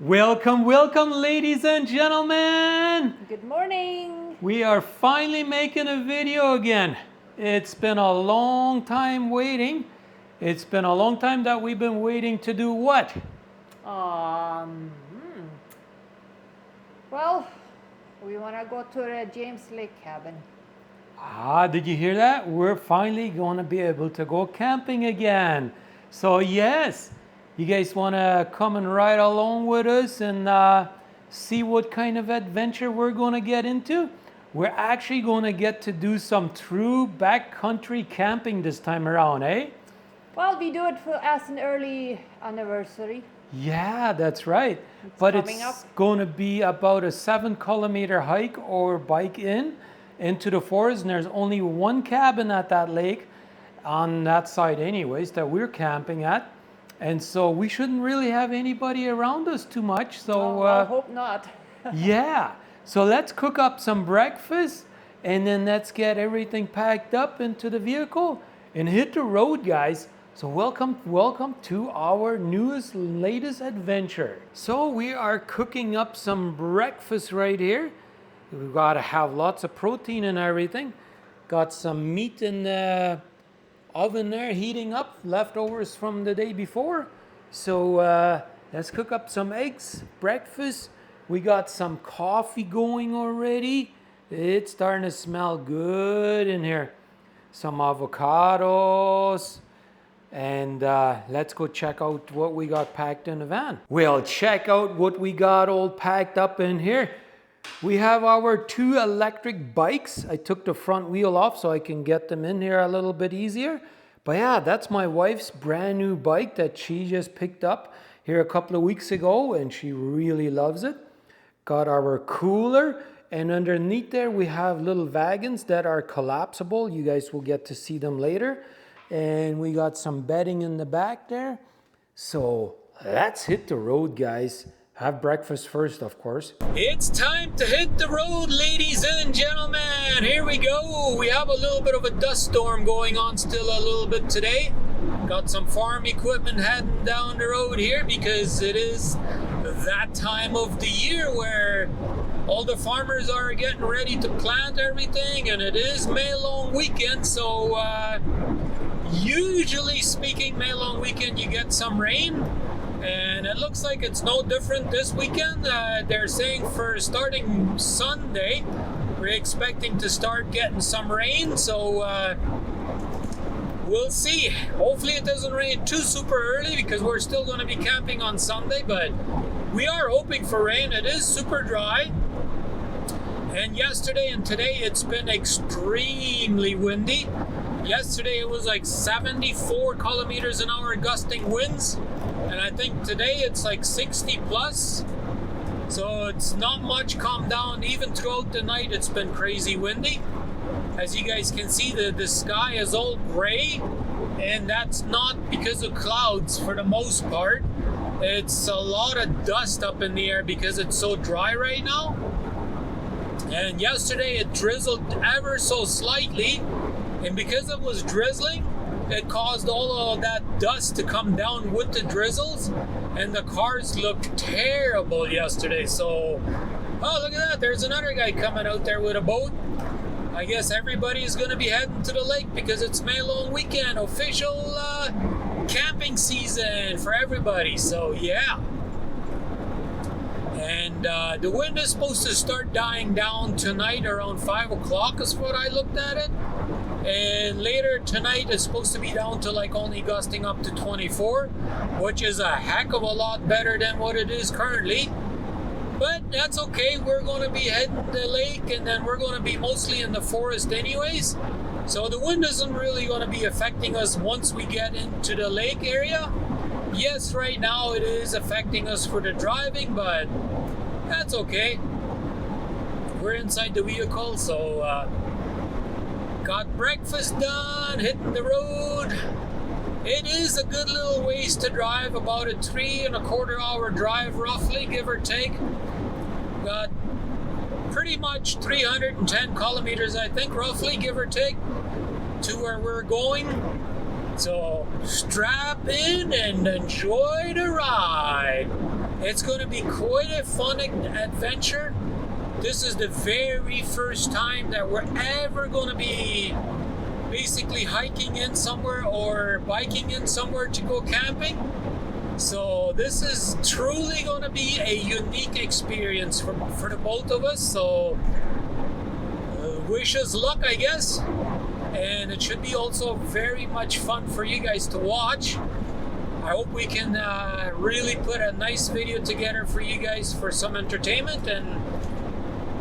Welcome, welcome, ladies and gentlemen. Good morning. We are finally making a video again. It's been a long time waiting. It's been a long time that we've been waiting to do what? Well, we want to go to the James Lake cabin. Did you hear that? We're finally going to be able to go camping again. So yes, you guys want to come and ride along with us and see what kind of adventure we're going to get into? We're actually going to get to do some true backcountry camping this time around, eh? Well, we do it as an early anniversary. Yeah, that's right. Coming It's up. going to be about a 7-kilometer hike or bike into the forest, and there's only one cabin at that lake on that side anyways that we're camping at. And so we shouldn't really have anybody around us too much. So I hope not. yeah, so let's cook up some breakfast and then let's get everything packed up into the vehicle and hit the road, guys. So welcome to our latest adventure. So we are cooking up some breakfast right here. We've got to have lots of protein and everything. Got some meat in the oven there heating up, leftovers from the day before. So let's cook up some eggs, breakfast. We got some coffee going already. It's starting to smell good in here. Some avocados. And let's go check out what we got packed in the van. Well, check out what we got all packed up in here. We have our 2 electric bikes. I took the front wheel off so I can get them in here a little bit easier. But yeah, that's my wife's brand new bike that she just picked up here a couple of weeks ago, and she really loves it. Got our cooler, and underneath there we have little wagons that are collapsible. You guys will get to see them later. And we got some bedding in the back there. So let's hit the road, guys. Have breakfast first, of course. It's time to hit the road, ladies and gentlemen. Here we go. We have a little bit of a dust storm going on still a little bit today. Got some farm equipment heading down the road here because it is that time of the year where all the farmers are getting ready to plant everything, and it is May long weekend. So usually speaking, May long weekend you get some rain. And it looks like it's no different this weekend. They're saying for starting Sunday, we're expecting to start getting some rain. So we'll see. Hopefully it doesn't rain too super early because we're still going to be camping on Sunday. But we are hoping for rain. It is super dry. And yesterday and today it's been extremely windy. Yesterday it was like 74 kilometers an hour gusting winds. And I think today it's like 60 plus. So it's not much calmed down. Even throughout the night it's been crazy windy. As you guys can see, the sky is all gray. And that's not because of clouds for the most part. It's a lot of dust up in the air because it's so dry right now. And yesterday it drizzled ever so slightly. And because it was drizzling, it caused all of that dust to come down with the drizzles, and the cars looked terrible yesterday. So, oh, look at that. There's another guy coming out there with a boat. I guess everybody's going to be heading to the lake because it's May long weekend, official camping season for everybody. So, yeah. And the wind is supposed to start dying down tonight around 5 o'clock is what I looked at it. And later tonight it's supposed to be down to like only gusting up to 24, which is a heck of a lot better than what it is currently. But that's okay. We're going to be heading to the lake, and then we're going to be mostly in the forest anyways. So the wind isn't really going to be affecting us once we get into the lake area. Yes, right now it is affecting us for the driving, but that's okay. We're inside the vehicle, so got breakfast done, hitting the road. It is a good little ways to drive, about a 3.25 hour drive roughly, give or take. Got pretty much 310 kilometers, I think, roughly, give or take, to where we're going. So strap in and enjoy the ride. It's going to be quite a fun adventure. This is the very first time that we're ever going to be basically hiking in somewhere or biking in somewhere to go camping. So this is truly going to be a unique experience for the both of us. So wish us luck, I guess. And it should be also very much fun for you guys to watch. I hope we can really put a nice video together for you guys for some entertainment, and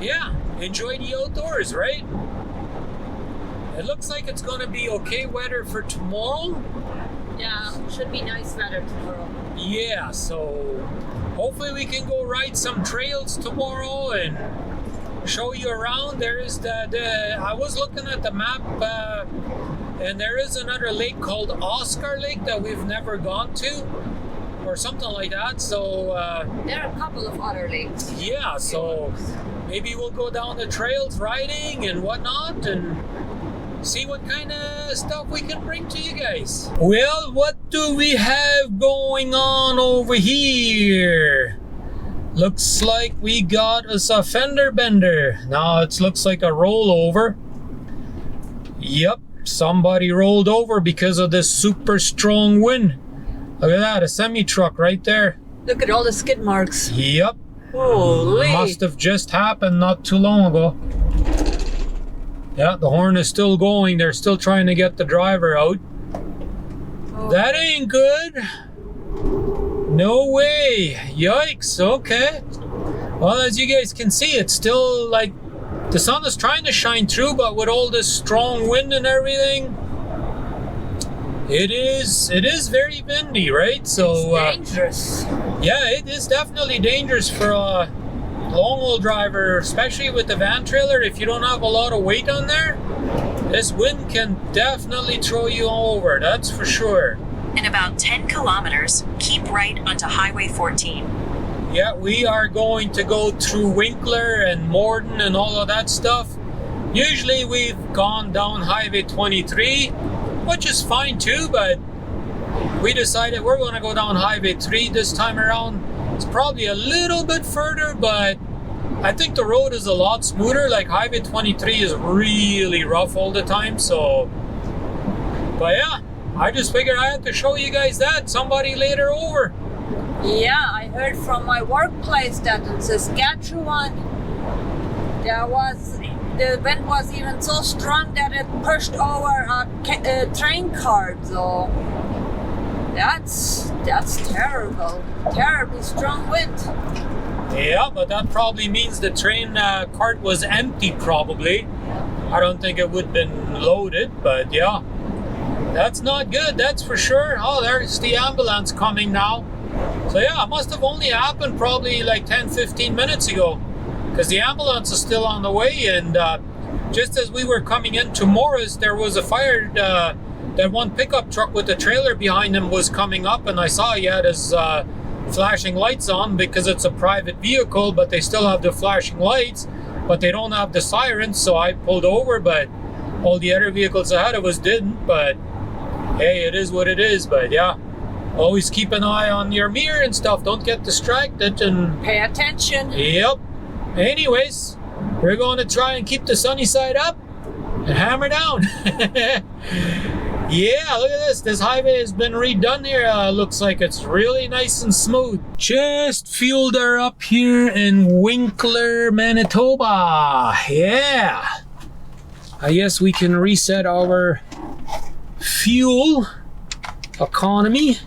yeah, enjoy the outdoors, right? It looks like it's gonna be okay weather for tomorrow. Yeah, should be nice weather tomorrow. Yeah, so hopefully we can go ride some trails tomorrow and show you around. There is I was looking at the map, and there is another lake called Oscar Lake that we've never gone to, or something like that. So there are a couple of other lakes. yeah, so maybe we'll go down the trails riding and whatnot and see what kind of stuff we can bring to you guys. Well, what do we have going on over here? Looks like we got us a fender bender. Now it looks like a rollover. Yep, somebody rolled over because of this super strong wind. Look at that, a semi-truck right there. Look at all the skid marks. Yep. Holy. Must have just happened not too long ago. Yeah, the horn is still going. They're still trying to get the driver out. Oh. That ain't good. No way. Yikes. Okay. Well, as you guys can see, it's still like the sun is trying to shine through, but with all this strong wind and everything, it is very windy, right? So it's dangerous. yeah, it is definitely dangerous for a long-haul driver, especially with the van trailer. If you don't have a lot of weight on there, this wind can definitely throw you over, that's for sure. In about 10 kilometers, keep right onto Highway 14. Yeah, we are going to go through Winkler and Morden and all of that stuff. Usually we've gone down Highway 23, which is fine too, but we decided we're going to go down Highway 3 this time around. It's probably a little bit further, but I think the road is a lot smoother. Like Highway 23 is really rough all the time, so... But yeah, I just figured I had to show you guys that. Somebody laid her over. Yeah, I heard from my workplace that in Saskatchewan, the wind was even so strong that it pushed over a train car. So that's terrible. Terribly strong wind. Yeah, but that probably means the train cart was empty, probably. I don't think it would have been loaded, but yeah. That's not good, that's for sure. Oh, there's the ambulance coming now. So yeah, it must have only happened probably like 10-15 minutes ago, because the ambulance is still on the way. And just as we were coming into Morris, there was a fire. That one pickup truck with the trailer behind him was coming up, and I saw he had his flashing lights on because it's a private vehicle, but they still have the flashing lights, but they don't have the sirens. So I pulled over, but all the other vehicles ahead of us didn't. But hey, it is what it is. But yeah, always keep an eye on your mirror and stuff. Don't get distracted and pay attention. Yep. Anyways, we're going to try and keep the sunny side up and hammer down. Yeah, look at this. This highway has been redone here. Looks like it's really nice and smooth. Just fueled her up here in Winkler, Manitoba. Yeah. I guess we can reset our fuel economy.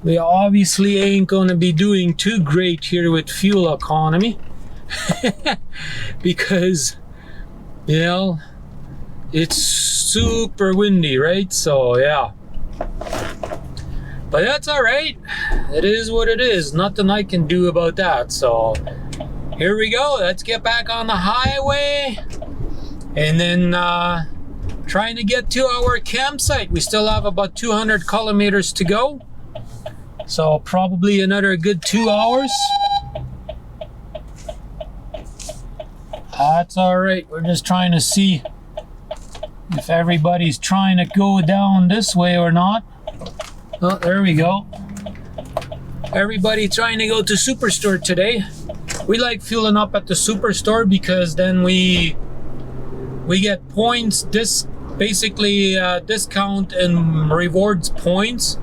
We obviously ain't going to be doing too great here with fuel economy. Because, you know, it's super windy, right? So yeah, but that's all right. It is what it is. Nothing I can do about that. So here we go. Let's get back on the highway and then trying to get to our campsite. We still have about 200 kilometers to go, so probably another good 2 hours. That's all right. We're just trying to see if everybody's trying to go down this way or not. Oh, there we go. Everybody trying to go to Superstore today. We like fueling up at the Superstore because then we get points, basically discount and rewards points,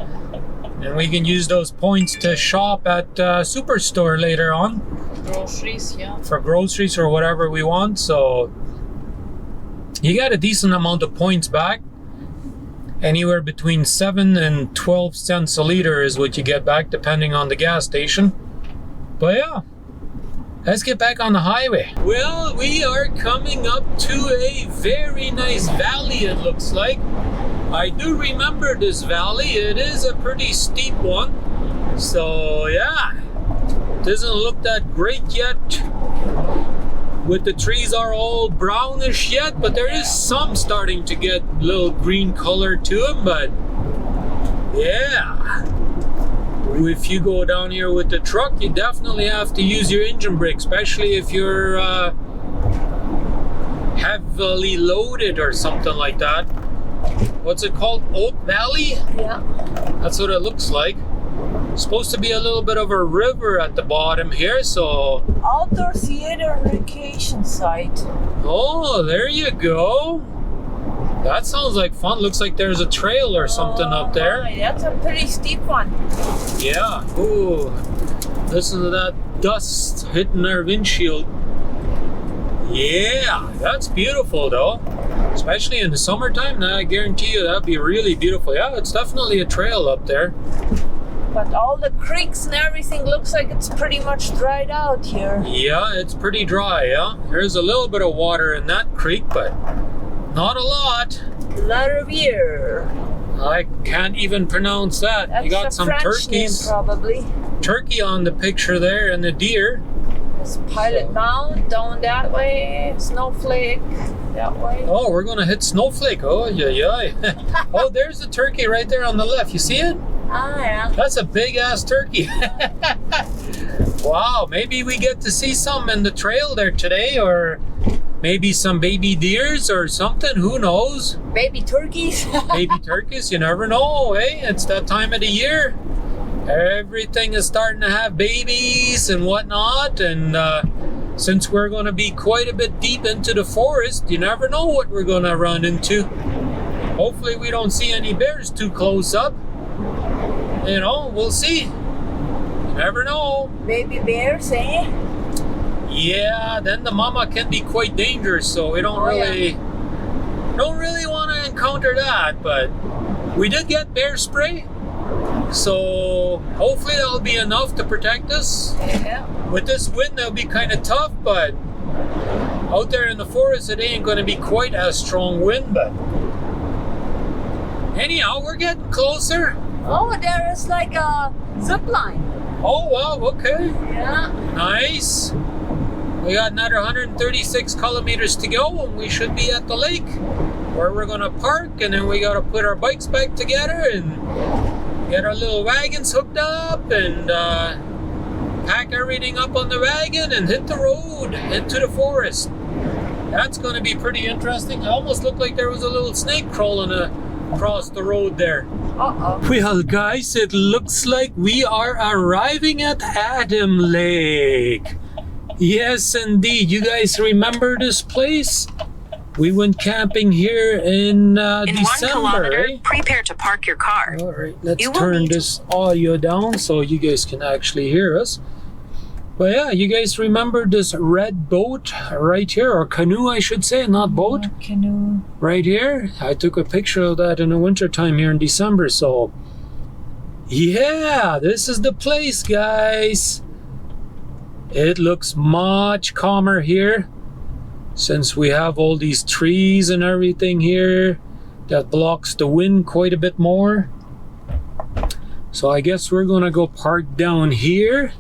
and we can use those points to shop at Superstore later on. Groceries, yeah. For groceries or whatever we want. So you got a decent amount of points back. Anywhere between 7 and 12 cents a liter is what you get back depending on the gas station. But yeah, let's get back on the highway. Well, we are coming up to a very nice valley, it looks like. I do remember this valley. It is a pretty steep one. So yeah, doesn't look that great yet. With the trees are all brownish yet, but there is some starting to get a little green color to them. But yeah, if you go down here with the truck, you definitely have to use your engine brake, especially if you're heavily loaded or something like that. What's it called? Oak Valley? Yeah. That's what it looks like. Supposed to be a little bit of a river at the bottom here, so... Outdoor theater and vacation site. Oh, there you go. That sounds like fun. Looks like there's a trail or something up there. My, that's a pretty steep one. Yeah. Ooh. Listen to that dust hitting our windshield. Yeah, that's beautiful though. Especially in the summertime. Now I guarantee you that'd be really beautiful. Yeah, it's definitely a trail up there. But all the creeks and everything looks like it's pretty much dried out here. Yeah, it's pretty dry, yeah. There's a little bit of water in that creek, but not a lot. Larevier. I can't even pronounce that. That's You got a some French turkeys. name, probably. Turkey on the picture there and the deer. There's Pilot Mound down that way. Snowflake that way. Oh, we're gonna hit Snowflake. Oh, yeah. Oh, there's the turkey right there on the left. You see it? Ah, yeah. That's a big ass turkey. Wow, maybe we get to see some in the trail there today, or maybe some baby deers or something. Who knows? Baby turkeys. Baby turkeys, you never know, eh? It's that time of the year. Everything is starting to have babies and whatnot, and since we're going to be quite a bit deep into the forest, you never know what we're going to run into. Hopefully we don't see any bears too close up. You know, we'll see. You never know. Baby bears, eh? Yeah, then the mama can be quite dangerous, so we don't really want to encounter that. But we did get bear spray, so hopefully that'll be enough to protect us. Yeah. With this wind, that'll be kind of tough, but out there in the forest, it ain't going to be quite as strong wind. But anyhow, we're getting closer. Oh, there is like a zip line. Oh, wow, okay. Yeah. Nice. We got another 136 kilometers to go, and we should be at the lake where we're going to park, and then we got to put our bikes back together and get our little wagons hooked up and pack everything up on the wagon and hit the road into the forest. That's going to be pretty interesting. It almost looked like there was a little snake crawling across the road there. Uh-oh. Well, guys, it looks like we are arriving at Adam Lake. Yes, indeed. You guys remember this place? We went camping here in In December, 1 kilometer, eh? prepare to park your car. All right, let's You will turn need to- this audio down so you guys can actually hear us. But yeah, you guys remember this red boat right here, or canoe, I should say, not boat. Canoe. Right here. I took a picture of that in the winter time here in December. So yeah, this is the place, guys. It looks much calmer here since we have all these trees and everything here that blocks the wind quite a bit more. So I guess we're gonna go park down here,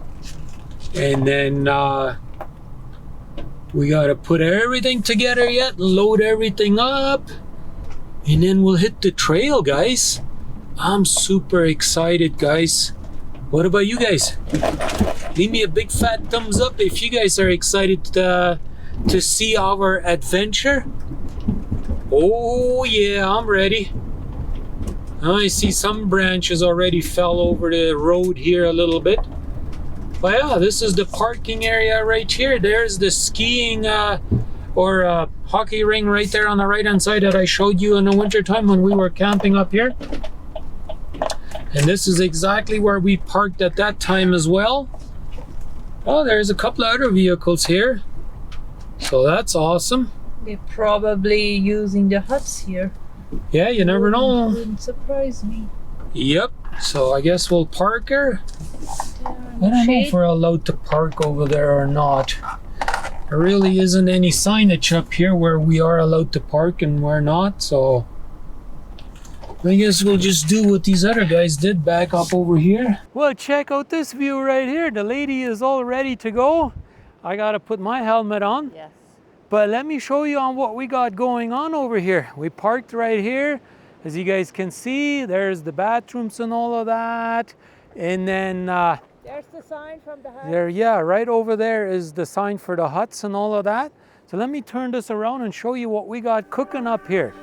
and then we gotta put everything together yet, load everything up, and then we'll hit the trail, guys. I'm super excited, guys. What about you guys? Leave me a big fat thumbs up if you guys are excited to see our adventure. Oh yeah, I'm ready. Now I see some branches already fell over the road here a little bit. But yeah, this is the parking area right here. There's the skiing or hockey ring right there on the right hand side that I showed you in the winter time when we were camping up here. And this is exactly where we parked at that time as well. Oh, there's a couple of other vehicles here. So that's awesome. They're probably using the huts here. Yeah, you never know. Wouldn't surprise me. Yep. So I guess we'll park her. I don't know if we're allowed to park over there or not. There really isn't any signage up here where we are allowed to park and we're not, so I guess we'll just do what these other guys did, back up over here. Well, check out this view right here. The lady is all ready to go. I gotta put my helmet on. Yes. But let me show you on what we got going on over here. We parked right here. As you guys can see, there's the bathrooms and all of that. And then There's the sign from the hut. there, yeah, right over there is the sign for the huts and all of that. So let me turn this around and show you what we got cooking up here.